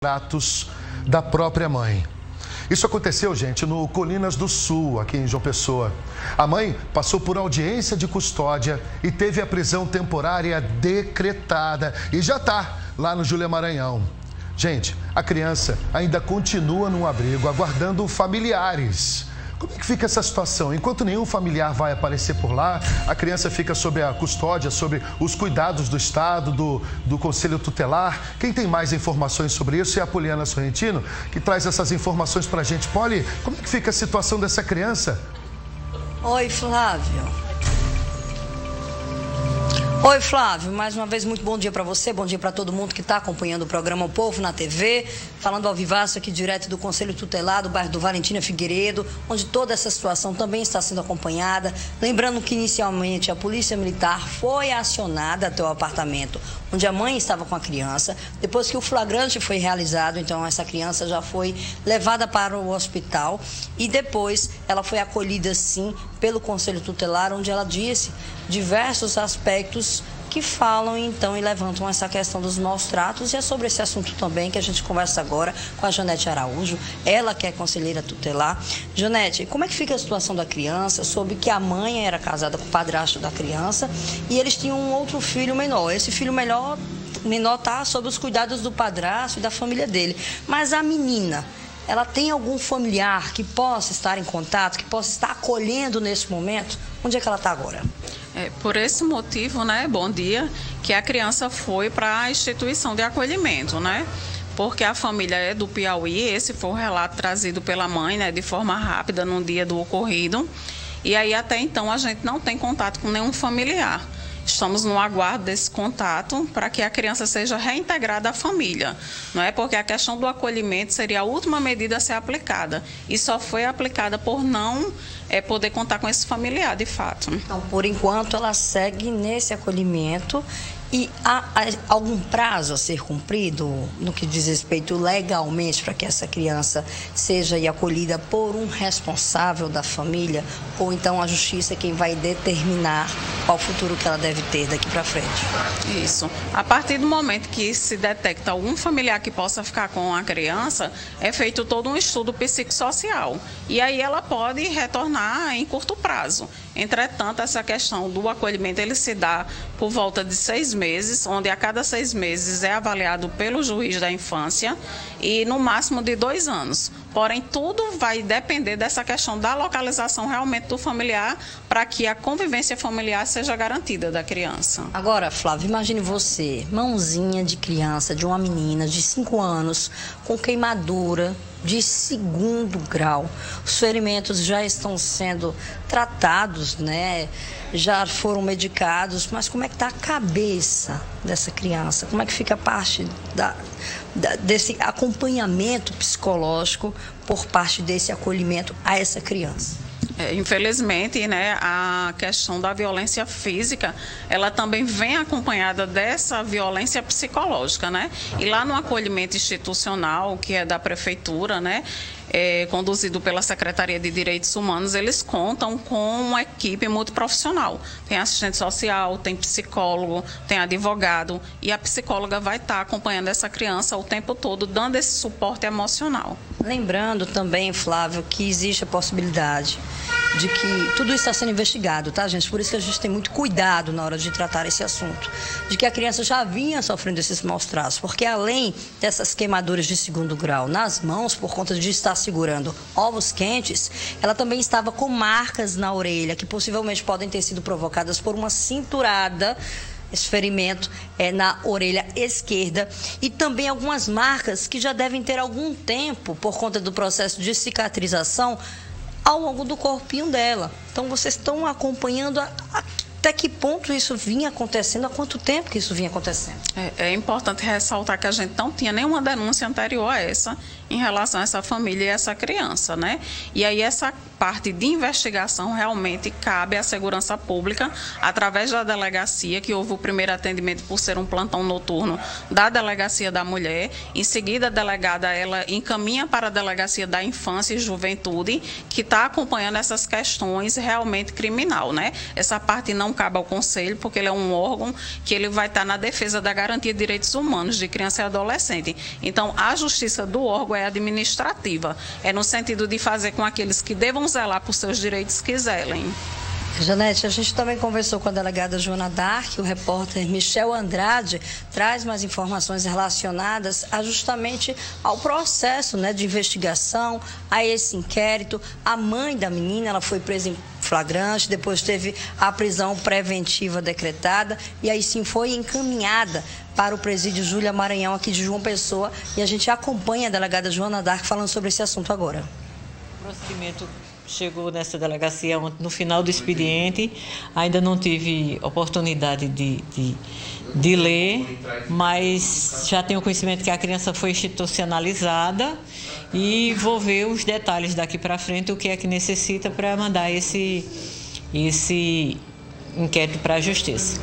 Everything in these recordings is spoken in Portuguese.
atos da própria mãe. Isso aconteceu, gente, no Colinas do Sul, aqui em João Pessoa. A mãe passou por audiência de custódia e teve a prisão temporária decretada. E já está lá no Júlia Maranhão. Gente, a criança ainda continua num abrigo, aguardando familiares. Como é que fica essa situação? Enquanto nenhum familiar vai aparecer por lá, a criança fica sob a custódia, sob os cuidados do Estado, do Conselho Tutelar. Quem tem mais informações sobre isso é a Poliana Sorrentino, que traz essas informações para a gente. Poli, como é que fica a situação dessa criança? Oi, Flávio. Oi, Flávio, mais uma vez muito bom dia para você, bom dia para todo mundo que está acompanhando o programa O Povo na TV, falando ao vivaço aqui direto do Conselho Tutelar do bairro do Valentina Figueiredo, onde toda essa situação também está sendo acompanhada. Lembrando que inicialmente a Polícia Militar foi acionada até o apartamento onde a mãe estava com a criança. Depois que o flagrante foi realizado, então essa criança já foi levada para o hospital e depois ela foi acolhida sim pelo Conselho Tutelar, onde ela disse diversos aspectos que falam então e levantam essa questão dos maus tratos, e é sobre esse assunto também que a gente conversa agora com a Janete Araújo, ela que é conselheira tutelar. Janete, como é que fica a situação da criança? Soube que a mãe era casada com o padrasto da criança e eles tinham um outro filho menor. Esse filho menor está sob os cuidados do padrasto e da família dele, mas a menina, ela tem algum familiar que possa estar em contato, que possa estar acolhendo nesse momento? Onde é que ela está agora? Por esse motivo, né, bom dia, que a criança foi para a instituição de acolhimento, né? Porque a família é do Piauí, esse foi o relato trazido pela mãe, né, de forma rápida no dia do ocorrido. E aí até então a gente não tem contato com nenhum familiar. Estamos no aguardo desse contato para que a criança seja reintegrada à família, não é? Porque a questão do acolhimento seria a última medida a ser aplicada e só foi aplicada por não poder contar com esse familiar, de fato. Então, por enquanto, ela segue nesse acolhimento. E há algum prazo a ser cumprido no que diz respeito legalmente para que essa criança seja acolhida por um responsável da família, ou então a justiça é quem vai determinar qual o futuro que ela deve ter daqui para frente? Isso. A partir do momento que se detecta algum familiar que possa ficar com a criança, é feito todo um estudo psicossocial. E aí ela pode retornar em curto prazo. Entretanto, essa questão do acolhimento, ele se dá por volta de 6 meses, onde a cada 6 meses é avaliado pelo juiz da infância e no máximo de 2 anos. Porém, tudo vai depender dessa questão da localização realmente do familiar para que a convivência familiar seja garantida da criança. Agora, Flávio, imagine você, mãozinha de criança, de uma menina de 5 anos, com queimadura de 2º grau. Os ferimentos já estão sendo tratados, né? Já foram medicados, mas como é que está a cabeça dessa criança? Como é que fica a parte desse acompanhamento psicológico por parte desse acolhimento a essa criança? Infelizmente, né, a questão da violência física, ela também vem acompanhada dessa violência psicológica, né? E lá no acolhimento institucional, que é da prefeitura, né, conduzido pela Secretaria de Direitos Humanos, eles contam com uma equipe multiprofissional. Tem assistente social, tem psicólogo, tem advogado, e a psicóloga vai estar acompanhando essa criança o tempo todo, dando esse suporte emocional. Lembrando também, Flávio, que existe a possibilidade de que tudo isso está sendo investigado, tá, gente? Por isso que a gente tem muito cuidado na hora de tratar esse assunto. De que a criança já vinha sofrendo esses maus tratos, porque além dessas queimaduras de 2º grau nas mãos, por conta de estar segurando ovos quentes, ela também estava com marcas na orelha, que possivelmente podem ter sido provocadas por uma cinturada. Esse ferimento é na orelha esquerda, e também algumas marcas que já devem ter algum tempo por conta do processo de cicatrização ao longo do corpinho dela. Então, vocês estão acompanhando até que ponto isso vinha acontecendo, há quanto tempo que isso vinha acontecendo? É importante ressaltar que a gente não tinha nenhuma denúncia anterior a essa em relação a essa família e essa criança, né? E aí essa parte de investigação realmente cabe à segurança pública, através da delegacia, que houve o primeiro atendimento por ser um plantão noturno da Delegacia da Mulher. Em seguida, a delegada ela encaminha para a Delegacia da Infância e Juventude, que está acompanhando essas questões realmente criminal, né? Essa parte não cabe ao Conselho, porque ele é um órgão que ele vai estar na defesa da garantia de direitos humanos de criança e adolescente. Então, a justiça do órgão é administrativa, é no sentido de fazer com aqueles que devam zelar por seus direitos que zelem. Janete, a gente também conversou com a delegada Joana Dark, o repórter Michel Andrade traz mais informações relacionadas justamente ao processo, né, de investigação, a esse inquérito. A mãe da menina, ela foi presa em flagrante, depois teve a prisão preventiva decretada e aí sim foi encaminhada para o presídio Júlia Maranhão aqui de João Pessoa, e a gente acompanha a delegada Joana Dark falando sobre esse assunto agora. O procedimento chegou nessa delegacia no final do expediente, ainda não tive oportunidade de ler, mas já tenho conhecimento que a criança foi institucionalizada e vou ver os detalhes daqui para frente, o que é que necessita para mandar esse inquérito para a Justiça.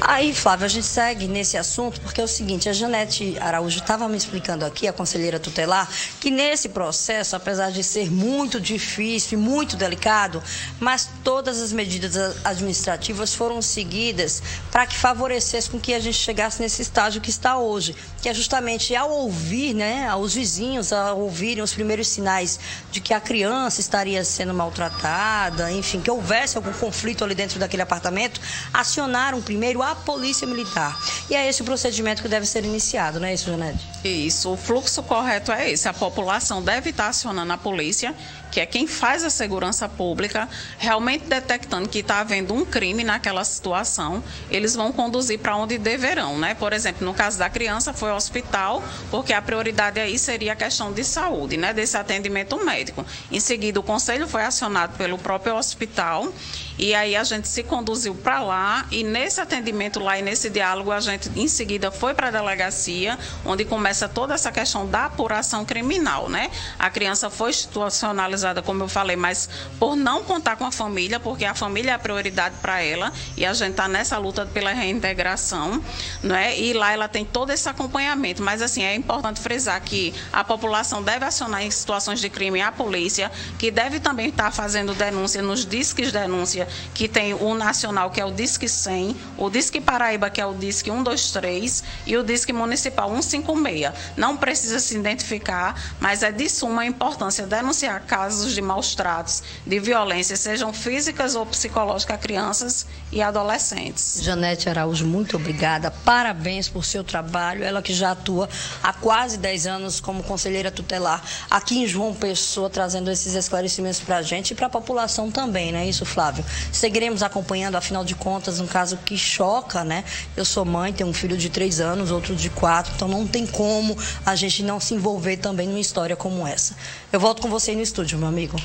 Aí, Flávio, a gente segue nesse assunto porque é o seguinte, a Janete Araújo estava me explicando aqui, a conselheira tutelar, que nesse processo, apesar de ser muito difícil e muito delicado, mas todas as medidas administrativas foram seguidas para que favorecesse com que a gente chegasse nesse estágio que está hoje, que é justamente ao ouvir, né, aos vizinhos, ao ouvirem os primeiros sinais de que a criança estaria sendo maltratada, enfim, que houvesse algum conflito ali dentro daquele apartamento, acionaram primeiro a Polícia Militar. E é esse o procedimento que deve ser iniciado, não é isso, Janete? Isso, o fluxo correto é esse. A população deve estar acionando a polícia, que é quem faz a segurança pública, realmente detectando que está havendo um crime naquela situação, eles vão conduzir para onde deverão, né? Por exemplo, no caso da criança, foi ao hospital, porque a prioridade aí seria a questão de saúde, né? Desse atendimento médico. Em seguida, o conselho foi acionado pelo próprio hospital, e aí a gente se conduziu para lá, e nesse atendimento lá e nesse diálogo, a gente em seguida foi para a delegacia, onde começa toda essa questão da apuração criminal, né? A criança foi institucionalizada, como eu falei, mas por não contar com a família, porque a família é a prioridade para ela, e a gente está nessa luta pela reintegração, né? E lá ela tem todo esse acompanhamento, mas assim, é importante frisar que a população deve acionar em situações de crime a polícia, que deve também estar fazendo denúncia nos disques denúncia, que tem o nacional, que é o Disque 100, o Disque Paraíba, que é o Disque 123, e o Disque Municipal 156. Não precisa se identificar, mas é de suma importância denunciar casos de maus tratos, de violência, sejam físicas ou psicológicas a crianças e adolescentes. Janete Araújo, muito obrigada. Parabéns por seu trabalho. Ela que já atua há quase 10 anos como conselheira tutelar aqui em João Pessoa, trazendo esses esclarecimentos para a gente e para a população também, não é isso, Flávio? Seguiremos acompanhando, afinal de contas, um caso que choca, né? Eu sou mãe, tenho um filho de 3 anos, outro de 4, então não tem como a gente não se envolver também numa história como essa. Eu volto com você aí no estúdio, meu amigo.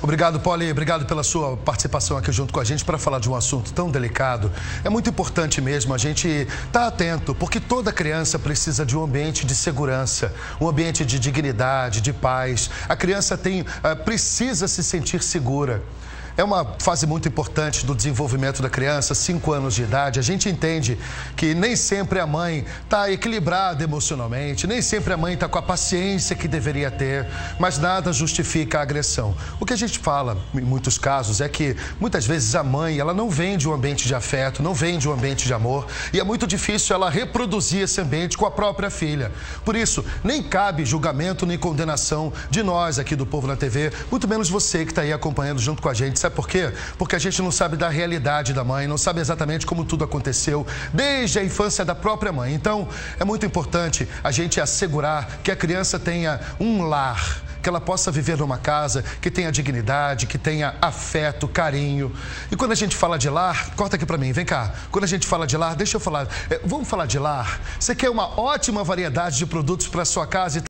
Obrigado, Poli. Obrigado pela sua participação aqui junto com a gente para falar de um assunto tão delicado. É muito importante mesmo a gente estar atento, porque toda criança precisa de um ambiente de segurança, um ambiente de dignidade, de paz. A criança precisa se sentir segura. É uma fase muito importante do desenvolvimento da criança, 5 anos de idade. A gente entende que nem sempre a mãe está equilibrada emocionalmente, nem sempre a mãe está com a paciência que deveria ter, mas nada justifica a agressão. O que a gente fala, em muitos casos, é que muitas vezes a mãe, ela não vem de um ambiente de afeto, não vem de um ambiente de amor, e é muito difícil ela reproduzir esse ambiente com a própria filha. Por isso, nem cabe julgamento nem condenação de nós aqui do Povo na TV, muito menos você que está aí acompanhando junto com a gente. Sabe por quê? Porque a gente não sabe da realidade da mãe, não sabe exatamente como tudo aconteceu desde a infância da própria mãe. Então, é muito importante a gente assegurar que a criança tenha um lar, que ela possa viver numa casa que tenha dignidade, que tenha afeto, carinho. E quando a gente fala de lar, corta aqui pra mim, vem cá. Quando a gente fala de lar, deixa eu falar. Vamos falar de lar? Você quer uma ótima variedade de produtos para sua casa e